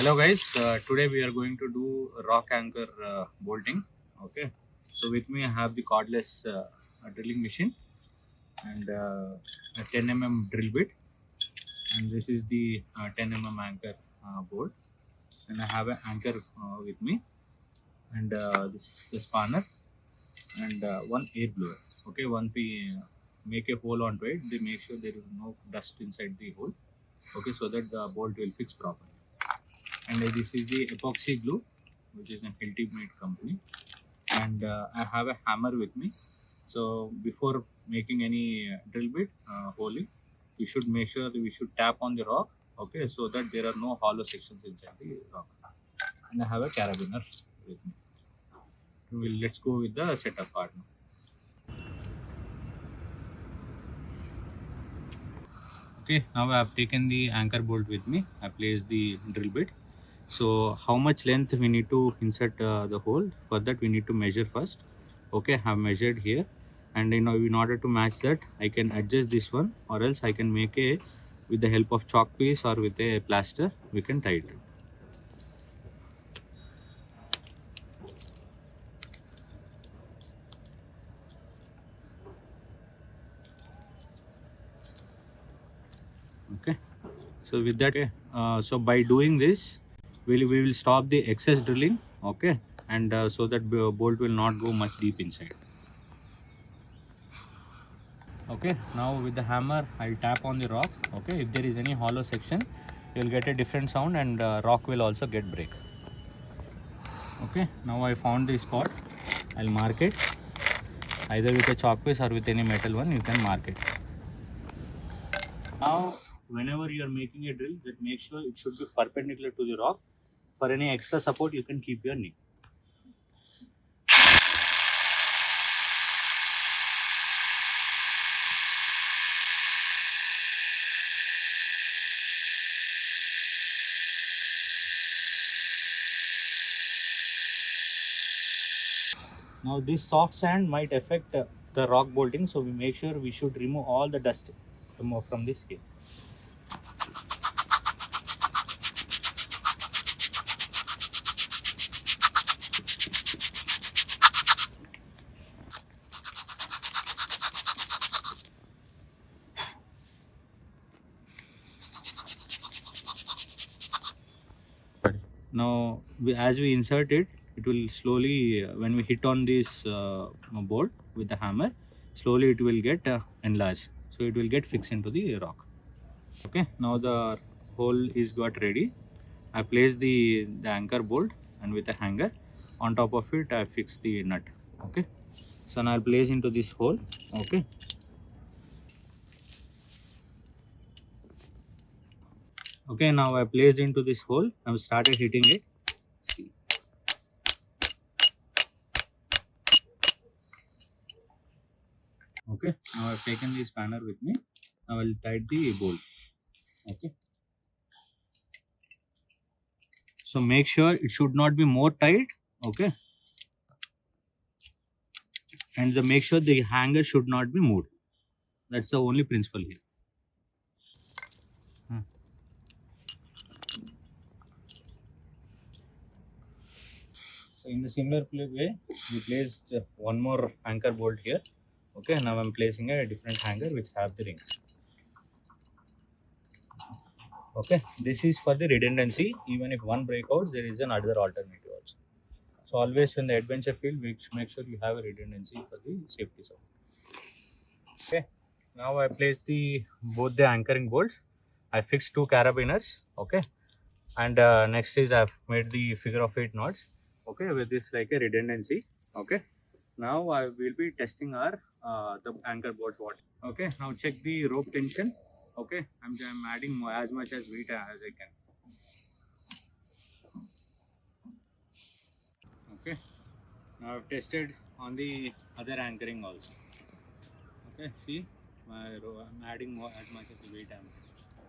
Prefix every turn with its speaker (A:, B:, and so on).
A: Hello guys, today we are going to do rock anchor bolting. Okay, so with me I have the cordless drilling machine and a 10 drill bit, and this is the 10 anchor bolt, and I have an anchor with me, and this is the spanner and one air blower. Okay, once we make a hole onto it, they make sure there is no dust inside the hole. Okay, so that the bolt will fix properly. And this is the Epoxy Glue, which is an HILTI-RE company, and I have a hammer with me. So before making any drill bit holing, we should make sure that we should tap on the rock, okay, so that there are no hollow sections inside the rock. And I have a carabiner with me. Let's go with the setup part now. Okay, now I have taken the anchor bolt with me. I placed the drill bit. So how much length we need to insert the hole? For that we need to measure first. Okay, I have measured here, and in order to match that, I can adjust this one, or else I can make a, with the help of chalk piece or with a plaster, we can tie it. Okay, so with that, so by doing this, we will stop the excess drilling. Okay, and so that bolt will not go much deep inside. Okay, now with the hammer I'll tap on the rock. Okay, if there is any hollow section, you'll get a different sound, and rock will also get break. Okay, now I found the spot. I'll mark it either with a chalk piece or with any metal one. You can mark it. Now whenever you are making a drill, that make sure it should be perpendicular to the rock. For any extra support, you can keep your knee. Now this soft sand might affect the rock bolting, so we make sure we should remove all the dust from this here. Now as we insert it, it will slowly, when we hit on this bolt with the hammer, slowly it will get enlarged, so it will get fixed into the rock. Okay, now the hole is got ready. I place the anchor bolt, and with a hanger on top of it I fix the nut. Okay, so now I'll place into this hole. Okay, okay, now I placed into this hole. I've started hitting it. See. Okay, now I've taken the spanner with me. Now I'll tighten the bolt. Okay, so make sure it should not be more tight. Okay, and make sure the hanger should not be moved. That's the only principle here. So in the similar way, we placed one more anchor bolt here. Okay, now I'm placing a different hanger which have the rings. Okay, this is for the redundancy. Even if one break out, there is another alternative also. So always when the adventure field, make sure you have a redundancy for the safety side. Okay, now I place both the anchoring bolts. I fixed 2 carabiners. Okay, and next is I've made the figure of 8 knots. Okay, with this like a redundancy. Okay, now I will be testing our the anchor bolts. What? Okay, now check the rope tension. Okay, I'm adding as much as weight as I can. Okay, now I've tested on the other anchoring also. Okay, see, I'm adding more as much as the weight I'm.